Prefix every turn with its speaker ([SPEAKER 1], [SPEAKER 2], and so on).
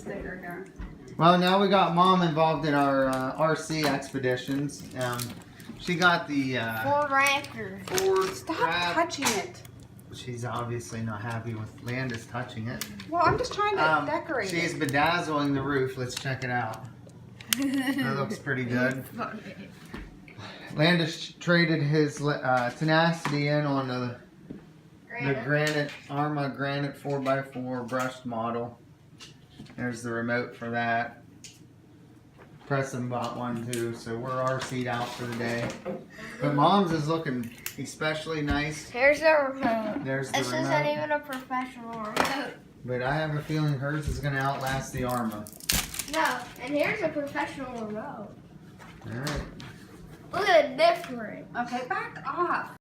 [SPEAKER 1] sticker here.
[SPEAKER 2] Well, now we got Mom involved in our RC expeditions. She got the
[SPEAKER 3] Ford Raptor.
[SPEAKER 2] Ford
[SPEAKER 1] Stop
[SPEAKER 2] Rap-
[SPEAKER 1] touching it.
[SPEAKER 2] She's obviously not happy with Landis touching it.
[SPEAKER 1] Well, I'm just trying to decorate
[SPEAKER 2] She's
[SPEAKER 1] it.
[SPEAKER 2] bedazzling the roof. Let's check it out. That looks pretty good. Landis traded his tenacity in on the Granite Arma Granite 4x4 brushed model. There's the remote for that. Preston bought one too, so we're RC'd out for the day. But Mom's is looking especially nice.
[SPEAKER 3] Here's the remote.
[SPEAKER 2] There's the
[SPEAKER 3] This
[SPEAKER 2] remote.
[SPEAKER 3] isn't even a professional remote.
[SPEAKER 2] But I have a feeling hers is going to outlast the Arma.
[SPEAKER 3] No, and here's a professional remote.
[SPEAKER 2] Alright.
[SPEAKER 3] Look at the difference.
[SPEAKER 1] Okay, back off.